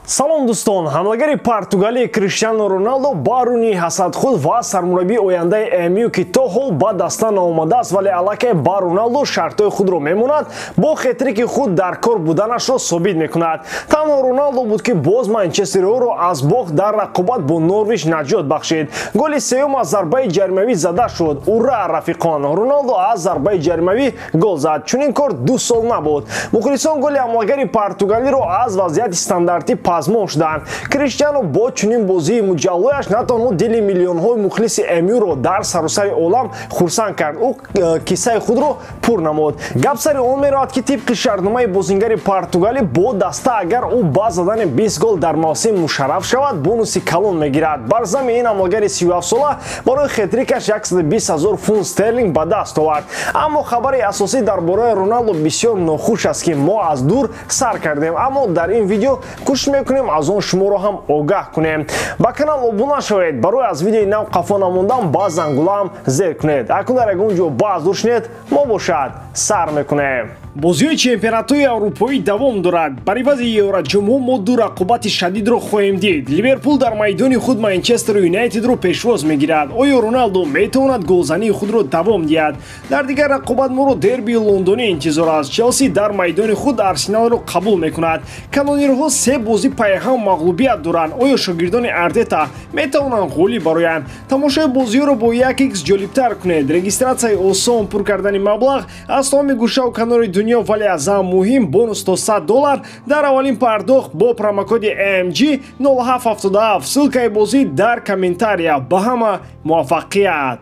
салом дӯстон, ҳамлагари Португалия Криштиану Роналдо ба рӯни ҳасадхуд ва сармураббии ояндаи МЮ ки то ҳол ба даста наомадааст, вале аллакай ба Роналдо шартҳои худро мемонад, бо хетрики худ дар кор буданашро собит мекунад. Танҳо Роналдо буд ки боз манчестериҳоро аз бохт дар рақобат бо Норвич наҷот бахшид. Голи сеюм аз зарбаи ҷаримавӣ зада шуд. Ура рафиқон! Роналдо аз зарбаи ҷаримавӣ гол зад. Чунин кор 2 сол набуд. Мухлисон голи ҳамлагари Португалиро аз вазъияти стандартӣ пазмон шуданд. Криштиану бо чунин бозии муҷаллояш на танҳо дили миллионҳои мухлиси МЮро дар саросари олам хурсанд кард. Ӯ киссаи худро пур намуд. Гап сари он меравад ки тибқи шартномаи бозингари Португалӣ бо даста агар ӯ ба задани 20 гол дар мавсим мушарраф шавад, бонуси калон мегирад. Бар зами ин ҳамлагари 37 сола барои хетрикаш 120 000 фунт стерлинг ба даст овард. Аммо хабари асосӣ дар бораи Роналдо бисёр нохуш аст ки мо аз дур сар кардем. Аммо дар ин видео кӯшиш мекунем аз он шуморо ҳам огаҳ кунем. Ба канал обуна шавед. Барои аз видеои нав қафо намондан ба зангулаам зер кунед. Акун дар ягон ҷо ба аз дур шунед, мо бошад сар мекунем. бозиҳои чемпионатҳои аврупоӣ давом дорад. Бар ивази Евроҷумҳо мо ду рақобати шадидро хоҳем дид. Ливерпул дар майдони худ Манчестер Юнайтедро пешвоз мегирад. оё Роналдо метавонад голзании худро давом диҳад? Дар дигар рақобат моро дербии лондонӣ интизор аст. Челси дар майдони худ Арсеналро қабул мекунад. Канонирҳо 3 бозӣ пайҳам мағлубият доранд. оё шогирдони Артета метавонанд ғолиб бароянд? Тамошои бозиҳоро бо 1x ҷолибтар кунед. Регистратсияи осон, пур кардани маблағ аз тамоми гӯшаву канори дунё, вале аз ҳам муҳим бонус то $100 дар аввалин пардохт бо промокоди AMG 0777. ссилкаи бозӣ дар комментария. ба ҳама муваффақият.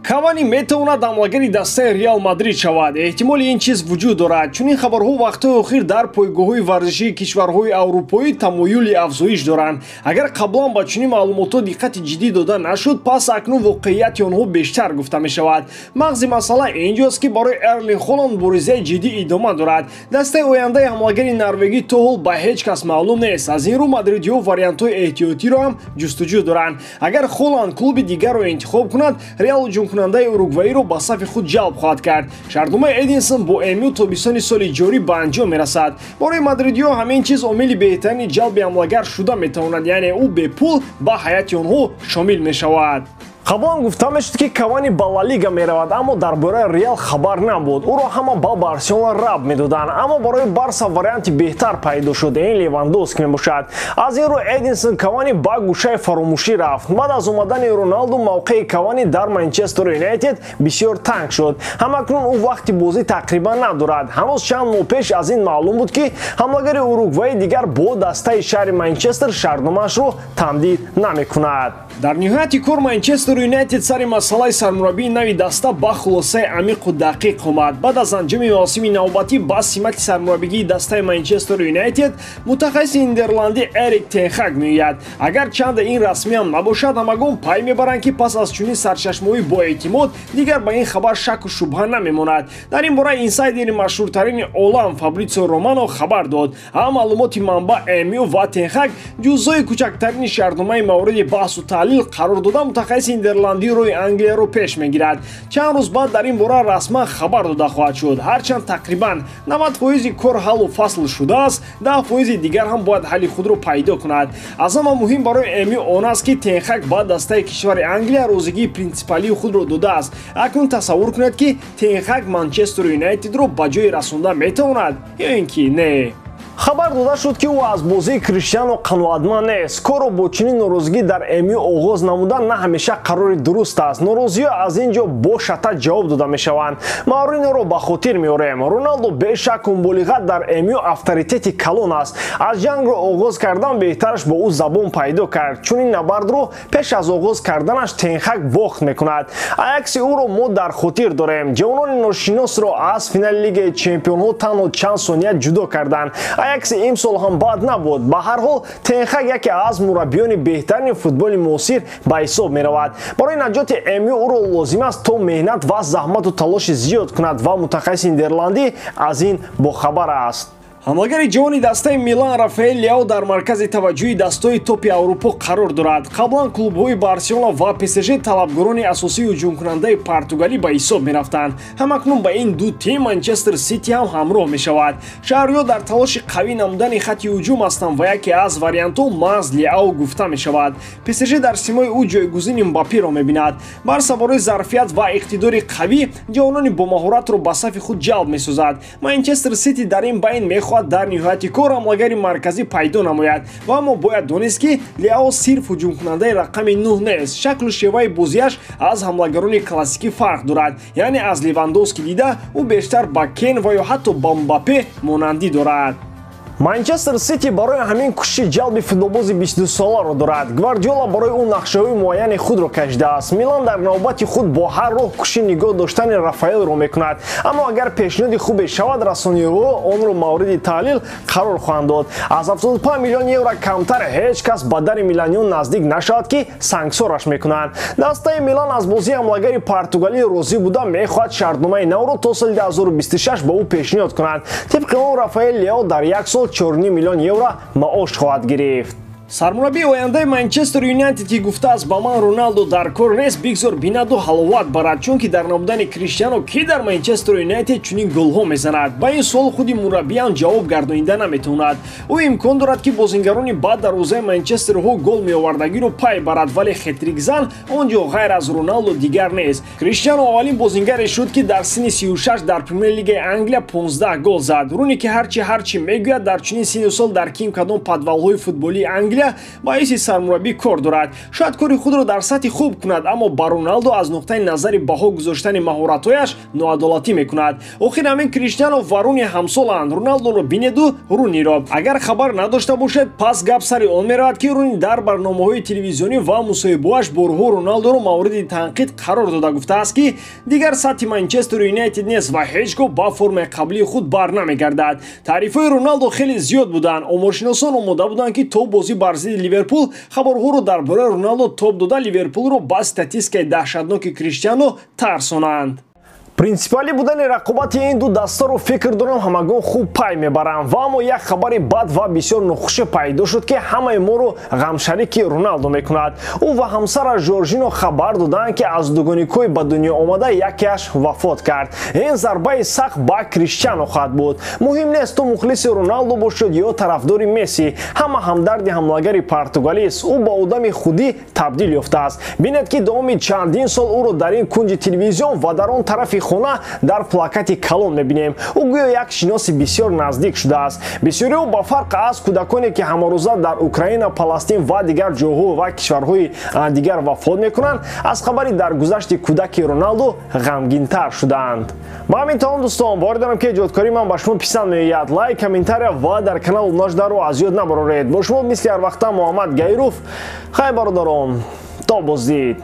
Кавани метавонад ҳамлагари дастаи Реал Мадрид шавад. Эҳтимоли ин чиз вуҷуд дорад, чунин хабарҳо вақтҳои охир дар пойгоҳҳои варзишии кишварҳои аврупоӣ тамоюли афзоиш доранд. Агар қаблан ба чунин маълумотҳо диққати ҷиддӣ дода нашуд, пас акнун воқеияти онҳо бештар гуфта мешавад. мағзи масъала инҷост ки барои Эрлинг Холланд боризаи ҷиддӣ идома дорад. Дастаи ояндаи ҳамлагари норвегӣ то ҳол ба ҳеҷ кас маълум нест. аз ин рӯ мадридиҳо вариантҳои эҳтиётиро ҳам ҷустуҷӯ доранд. агар Холланд клуби дигарро интихоб кунад, Реал ҳуҷумкунандаи уругваиро ба сафи худ ҷалб хоҳад кард. шартномаи Эдинсон бо МЮ тобистони соли ҷорӣ ба анҷом мерасад. барои мадридиҳо ҳамин чиз омили беҳтарини ҷалби ҳамлагар шуда метавонад, яъне ӯ бепул ба ҳайати онҳо шомил мешавад. қаблан гуфта мешуд ки Кавани ба Ла Лига меравад, аммо дар бораи Реал хабар набуд. ӯро ҳама ба Барселона раб медоданд, аммо барои Барса варианти беҳтар пайдо шуд. ин Левандовски мебошад. аз ин рӯ Эдинсон Кавани ба гӯшаи фаромӯшӣ рафт. баъд аз омадани Роналду мавқеи Кавани дар Манчестер Юнайтед бисёр танг шуд. ҳамакнун ӯ вақти бозӣ тақрибан надорад. ҳанӯз чанд моҳ пеш аз ин маълум буд ки ҳамлагари уругваӣ дигар бо дастаи шаҳри Манчестер шартномаашро тамдид намекунад. дар ниҳояти кор Манчестер Юнайтед сари масъалаи сармураббии нави даста ба хулосаи амиқу дақиқ омад. баъд аз анҷоми мавсими навбатӣ ба симати сармураббигии дастаи Манчестер Юнайтед, мутахассиси нидерландӣ Эрик тен Хаг меояд. агар чанда ин расмиам набошад, ҳамагон пай мебаранд ки пас аз чунин сарчашмаҳои боэътимод дигар ба ин хабар шаку шубҳа намемонад. дар ин бора инсайдери машҳуртарини олам Фабрицио Романо хабар дод. ҳам маълумоти манбаъ МЮ ва тен Хаг ҷузъои кӯчактарини шартномаи мавриди баҳсу таҳлил қарор дода мутахассиси нидерландӣ рӯи Англияро пеш мегирад. чанд рӯз баъд дар ин бора расман хабар дода хоҳад шуд. ҳарчанд тақрибан 90% кор ҳаллу фасл шудааст, 10% дигар ҳам бояд ҳалли худро пайдо кунад. аз ҳама муҳим барои МЮ он аст ки тен Хаг ба дастаи кишвари Англия розигии принсипалии худро додааст. акнун тасаввур кунед ки тен Хаг Манчестер Юнайтедро ба ҷое расонда метавонад ё ин ки не. хабар дода шуд ки ӯ аз бозии Криштиану қаноатманд нест. корро бо чунин норозигӣ дар МЮ оғоз намудан на ҳамеша қарори дуруст аст. норозиҳо аз ин ҷо бо шатат ҷавоб дода мешаванд. маъруриноро ба хотир меорем. Роналдо бешакку муболиға дар МЮ авторитети калон аст. аз ҷангро оғоз кардан беҳтараш бо ӯ забон пайдо кард. чунин набардро пеш аз оғоз карданаш тен Хаг бохт мекунад. аякси ӯро мо дар хотир дорем. ҷавонони ношиносро аз финали Лигаи чемпионҳо танҳо чанд сония ҷудо карданд. аякси имсол ҳам бад набуд. ба ҳар ҳол тен Хаг яке аз мураббиёни беҳтарини футболи муосир ба ҳисоб меравад. барои наҷоти МЮ ӯро лозим аст то меҳнат ва заҳмату талоши зиёд кунад ва мутахассиси нидерландӣ аз ин бохабар аст. ҳамлагари ҷавони дастаи Милан Рафаэл Леао дар маркази таваҷҷӯҳи дастаҳои топи Аврупо қарор дорад. Қаблан клубҳои Барселона ва ПСЖ талабгорони асосии ҳуҷумкунандаи португалӣ ба ҳисоб мерафтанд. Ҳамакнун ба ин ду тим Манчестер Сити ҳам ҳамроҳ мешавад. Шаҳриёр дар талоши қавӣ намудани хатти ҳуҷум ҳастанд ва яке аз вариантҳо маҳз Леао гуфта мешавад. ПСЖ дар симои ӯ ҷойгузини Мбапперо мебинад. Барса барои зарфият ва иқтидори қавӣ ҷавонони бомаҳоратро ба сафи худ ҷалб месозад. Манчестер Сити дар ин байн мехоҳад дар ниҳояти кор ҳамлагари марказӣ пайдо намояд ва аммо бояд донест ки Леао сирф ҳуҷумкунандаи рақами 9 нест. Шаклу шеваи бозиаш аз ҳамлагарони классикӣ фарқ дорад, яъне аз Левандовски дида ӯ бештар ба Кен ва ё ҳатто ба Мбаппе монандӣ дорад. Манчестер Сити барои ҳамин кӯшиши ҷалби футболбози 22 соларо дорад. Гвардиола барои ӯ нақшаҳои муайяни худро кашидааст. Милан дар навбати худ бо ҳар роҳ кӯшиши нигоҳ доштани Рафаэлро мекунад. Аммо агар пешниҳоди хубе шавад, расониҳо онро мавриди таҳлил қарор хоҳанд дод. Аз 75 миллион евро камтар ҳеҷ кас ба дари милониён наздик нашавад ки сангсораш мекунанд. Дастаи Милан аз бозии ҳамлагари португалӣ розӣ буда мехоҳад шартномаи навро то соли 2026 ба ӯ пешниҳод кунанд. Тибқи он Рафаэл Леао дар як сол 4 миллион евро маош хоҳад гирифт. Сармураббии ояндаи Манчестер Юнайтед ки гуфтааст ба ман Роналдо дар кор нест, бигзор бинаду ҳаловат барад, чунки дар набудани Криштиано ки дар Манчестер Юнайтед чунин голҳо мезанад. Ба ин суол худи мураббиам ҷавоб гардонида наметавонад. Ӯ имкон дорад ки бозингарони ба дарвозаи Манчестерҳо гол меовардагиро пай барад, вале хетрикзан он ҷо ғайр аз Роналдо дигар нест. Криштиано аввалин бозингаре шуд ки дар синни 36 дар Премер Лигаи Англия 15 гол зад. Руни ки ҳарчи мегӯяд дар чунин синни сол дар ким кадом подвалҳои футболии Англия ба ҳайси сармураббӣ кор дорад. Шояд кори худро дар сатҳи хуб кунад, аммо ба Роналдо аз нуқтаи назари баҳо гузоштани маҳоратҳояш ноадолатӣ мекунад. Охир ҳамин Криштиано ва Руни ҳамсоланд. Роналдоро бинеду Руниро. Агар хабар надошта бошед, пас гап сари он меравад ки Руни дар барномаҳои телевизионӣ ва мусоҳибаҳояш борҳо Роналдоро мавриди танқид қарор дода гуфтааст ки дигар сатҳи Манчестер Юнайтед нест ва ҳеҷ гоҳ ба формаи қаблии худ барнамегардад. таърифҳои Роналдо хеле зиёд буданд. Оморшиносон омода буданд ки то бозӣ бар зидди Ливерпул хабарҳоро дар бораи Роналдо топ дода Ливерпулро ба статистикаи даҳшатноки Криштиано тарсонанд. Принсипалӣ будани рақобати ин ду дастаро фикр дорам ҳамагон хуб пай мебаранд. Ва аммо як хабари бад ва бисёр нохуше пайдо шуд ки ҳамаи моро ғамшарики Роналдо мекунад. Ӯ ва ҳамсараш Жоржино хабар доданд ки аз дугоникои ба дунё омада якеаш вафот кард. Ин зарбаи сахт ба Криштиано хоҳад буд. Муҳим нест то мухлиси Роналдо бошад ё тарафдори Месси. Ҳама ҳамдарди ҳамлагари португалист. Ӯ ба одами худӣ табдил ёфтааст. бинед ки давоми чандин сол ӯро дар ин кунҷи телевизион ва дар он тарафи хона дар плакати калон мебинем. ӯ гӯё як шиноси бисёр наздик шудааст. бисёриҳо ба фарқ аз кӯдаконе ки ҳамарӯза дар Украина, Паластин ва дигар ҷойҳо ва кишварҳои дигар вафот мекунанд, аз хабари даргузашти кӯдаки Роналдо ғамгинтар шудаанд. ба ҳамин тамом дӯстон, бовар дорам ки эҷодкорӣ ман ба шумо писанд меояд. лайк, комментария ва дар канал нождаро аз ёд набароред. бо шумо мисли ҳар вақта Муҳаммад Гайруф. хай бародарон, то боздид.